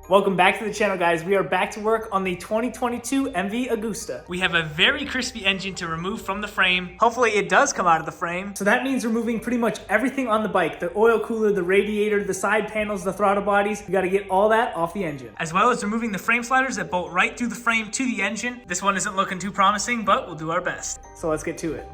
Welcome back to the channel, guys. We are back to work on the 2022 MV Agusta. We have a very crispy engine to remove from the frame. Hopefully it does come out of the frame. So that means removing pretty much everything on the bike. The oil cooler, the radiator, the side panels, the throttle bodies. We gotta get all that off the engine. As well as removing the frame sliders that bolt right through the frame to the engine. This one isn't looking too promising, but we'll do our best. So let's get to it.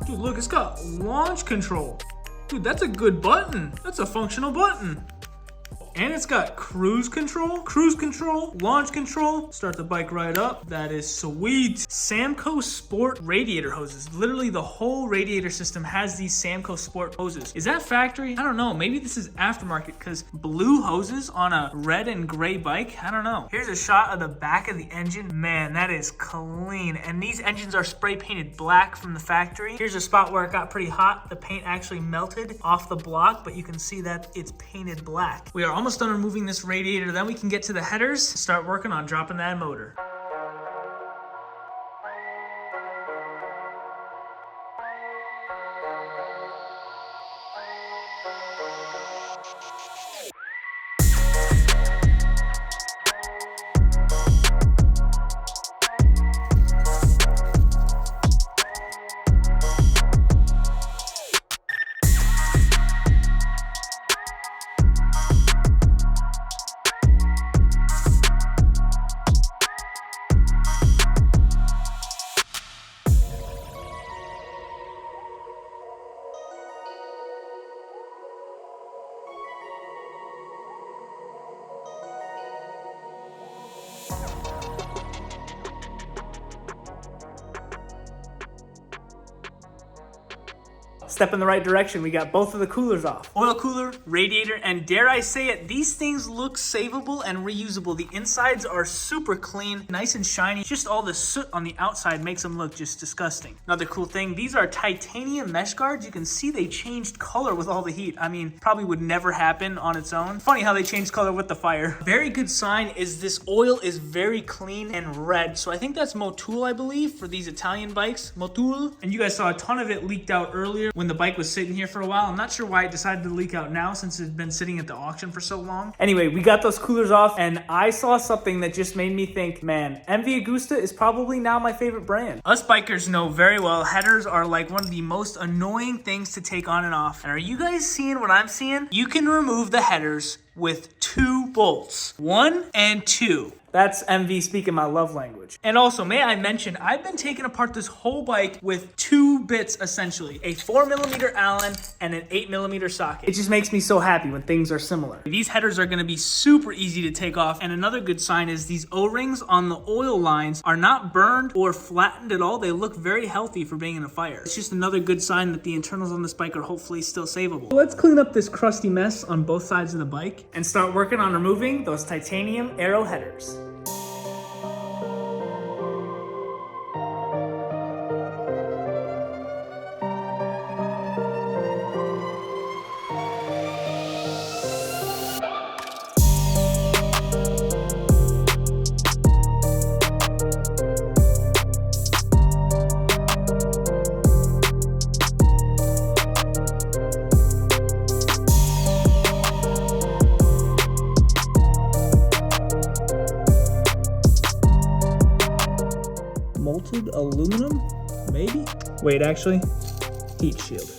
Dude, look, it's got launch control. Dude, that's a good button. That's a functional button. And it's got cruise control, launch control. Start the bike right up. That is sweet. Samco Sport radiator hoses. Literally the whole radiator system has these Samco Sport hoses. Is that factory? I don't know. Maybe this is aftermarket because blue hoses on a red and gray bike? I don't know. Here's a shot of the back of the engine. Man, that is clean. And these engines are spray painted black from the factory. Here's a spot where it got pretty hot. The paint actually melted off the block, but you can see that it's painted black. We are almost done removing this radiator. Then we can get to the headers, start working on dropping that motor. Step in the right direction. We got both of the coolers off. Oil cooler, radiator, and dare I say it, these things look savable and reusable. The insides are super clean, nice and shiny. Just all the soot on the outside makes them look just disgusting. Another cool thing, these are titanium mesh guards. You can see they changed color with all the heat. I mean, probably would never happen on its own. Funny how they changed color with the fire. Very good sign is this oil is very clean and red. So I think that's Motul, I believe, for these Italian bikes. Motul. And you guys saw a ton of it leaked out earlier when the bike was sitting here for a while. I'm not sure why it decided to leak out now since it's been sitting at the auction for so long. Anyway, we got those coolers off and I saw something that just made me think, man, MV Agusta is probably now my favorite brand. Us bikers know very well headers are like one of the most annoying things to take on and off. And are you guys seeing what I'm seeing? You can remove the headers with 2 bolts, 1 and 2. That's MV speaking my love language. And also, may I mention, I've been taking apart this whole bike with 2 bits, essentially. A 4mm Allen and an 8mm socket. It just makes me so happy when things are similar. These headers are gonna be super easy to take off. And another good sign is these O-rings on the oil lines are not burned or flattened at all. They look very healthy for being in a fire. It's just another good sign that the internals on this bike are hopefully still savable. Let's clean up this crusty mess on both sides of the bike and start working on removing those titanium aero headers. Molted aluminum, maybe? Wait, actually, heat shield.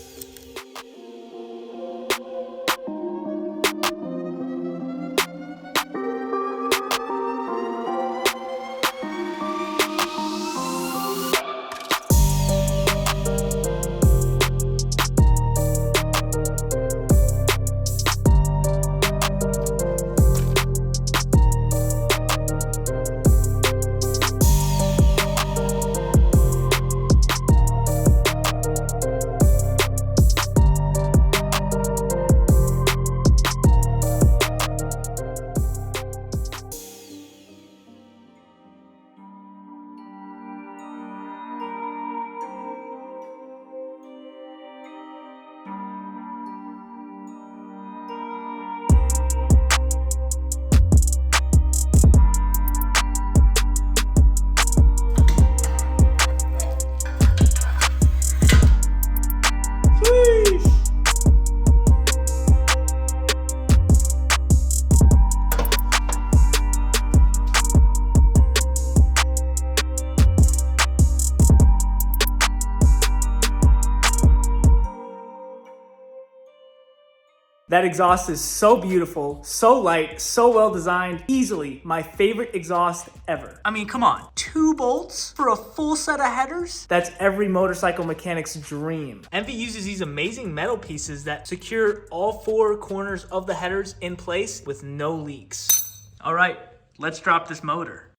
That exhaust is so beautiful, so light, so well designed, easily my favorite exhaust ever. I mean, come on, 2 bolts for a full set of headers? That's every motorcycle mechanic's dream. Envy uses these amazing metal pieces that secure all 4 corners of the headers in place with no leaks. All right, let's drop this motor.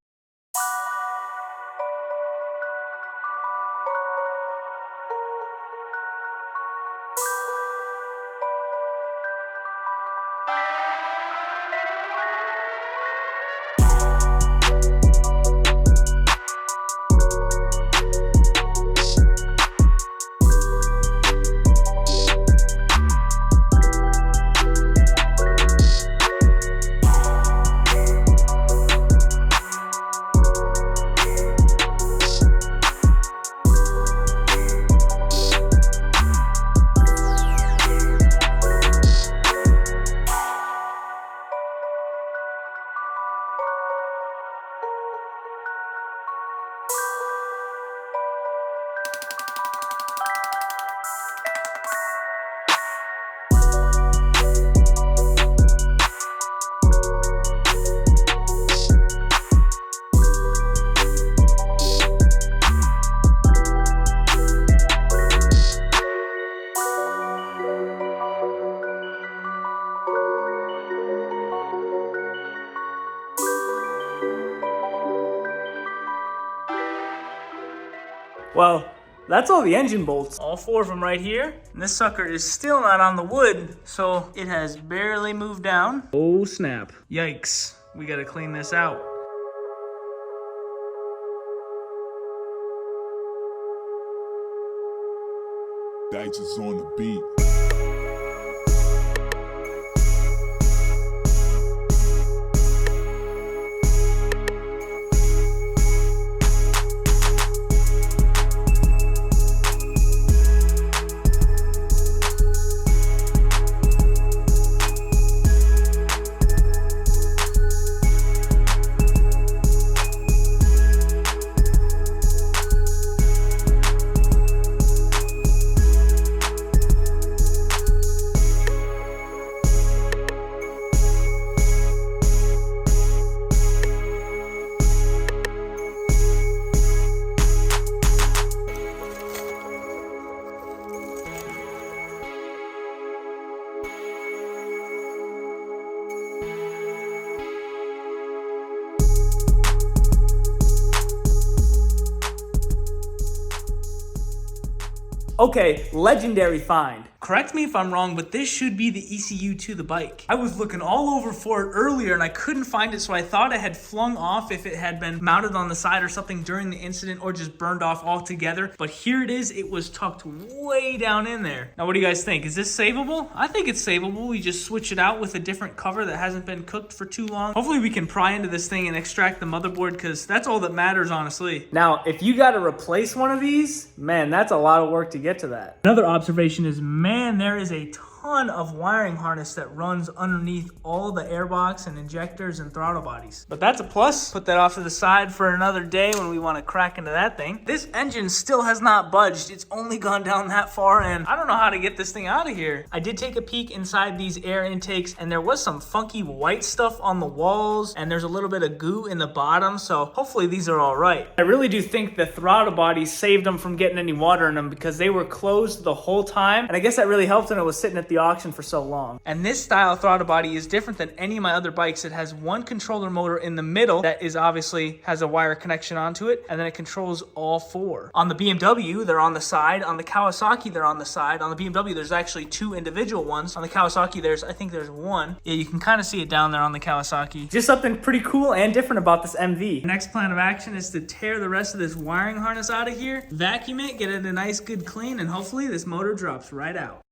Well, that's all the engine bolts. All 4 of them right here. And this sucker is still not on the wood, so it has barely moved down. Oh snap. Yikes. We gotta clean this out. Dice is on the beat. Okay, legendary find. Correct me if I'm wrong, but this should be the ECU to the bike. I was looking all over for it earlier and I couldn't find it, so I thought it had flung off if it had been mounted on the side or something during the incident or just burned off altogether. But here it is. It was tucked way down in there. Now, what do you guys think? Is this savable? I think it's savable. We just switch it out with a different cover that hasn't been cooked for too long. Hopefully we can pry into this thing and extract the motherboard, because that's all that matters, honestly. Now, if you got to replace one of these, man, that's a lot of work to get to that. Another observation is, man, there is a ton of wiring harness that runs underneath all the airbox and injectors and throttle bodies. But that's a plus. Put that off to the side for another day when we want to crack into that thing. This engine still has not budged. It's only gone down that far, and I don't know how to get this thing out of here. I did take a peek inside these air intakes, and there was some funky white stuff on the walls, and there's a little bit of goo in the bottom, so hopefully these are all right. I really do think the throttle bodies saved them from getting any water in them, because they were closed the whole time, and I guess that really helped when it was sitting at the auction for so long. And this style throttle body is different than any of my other bikes. It has one controller motor in the middle that is obviously has a wire connection onto it, and then it controls all 4. On the BMW, they're on the side. On the Kawasaki, they're on the side. On the BMW, there's actually 2 individual ones. On the Kawasaki, I think there's 1. Yeah, you can kind of see it down there on the Kawasaki. Just something pretty cool and different about this MV. The next plan of action is to tear the rest of this wiring harness out of here, vacuum it, get it a nice good clean, and hopefully this motor drops right out.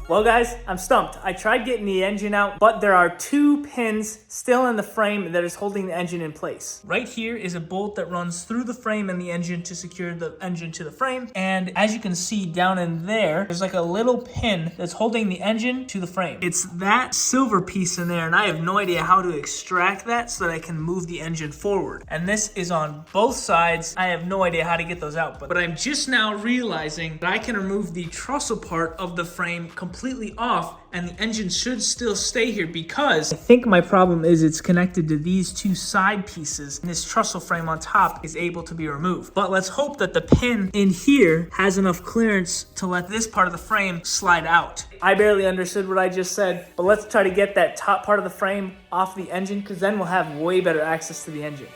Well guys, I'm stumped. I tried getting the engine out, but there are 2 pins still in the frame that is holding the engine in place. Right here is a bolt that runs through the frame and the engine to secure the engine to the frame. And as you can see down in there's like a little pin that's holding the engine to the frame. It's that silver piece in there, and I have no idea how to extract that so that I can move the engine forward. And this is on both sides. I have no idea how to get those out, but I'm just now realizing that I can remove the trussel part of the frame completely off, and the engine should still stay here because I think my problem is it's connected to these 2 side pieces, and this trussel frame on top is able to be removed. But let's hope that the pin in here has enough clearance to let this part of the frame slide out. I barely understood what I just said, but let's try to get that top part of the frame off the engine, because then we'll have way better access to the engine.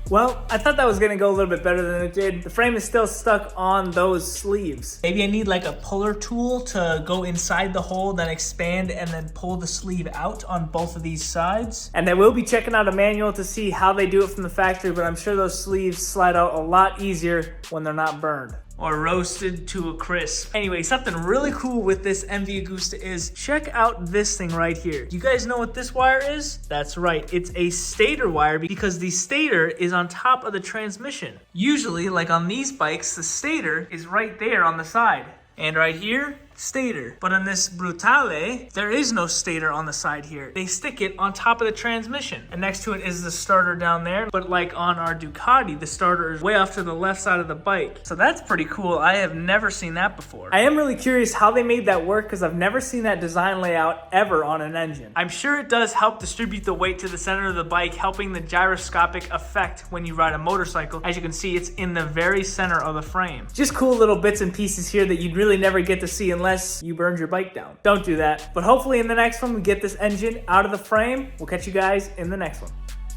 Well, I thought that was gonna go a little bit better than it did. The frame is still stuck on those sleeves. Maybe I need like a puller tool to go inside the hole, then expand and then pull the sleeve out on both of these sides. And I will be checking out a manual to see how they do it from the factory, but I'm sure those sleeves slide out a lot easier when they're not burned or roasted to a crisp. Anyway, something really cool with this MV Agusta is check out this thing right here. You guys know what this wire is? That's right, it's a stator wire because the stator is on top of the transmission. Usually, like on these bikes, the stator is right there on the side. And right here, stator. But on this Brutale, there is no stator on the side here. They stick it on top of the transmission. And next to it is the starter down there. But like on our Ducati, the starter is way off to the left side of the bike. So that's pretty cool. I have never seen that before. I am really curious how they made that work because I've never seen that design layout ever on an engine. I'm sure it does help distribute the weight to the center of the bike, helping the gyroscopic effect when you ride a motorcycle. As you can see, it's in the very center of the frame. Just cool little bits and pieces here that you'd really never get to see unless you burned your bike down. Don't do that. But hopefully in the next one, we get this engine out of the frame. We'll catch you guys in the next one.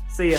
See ya.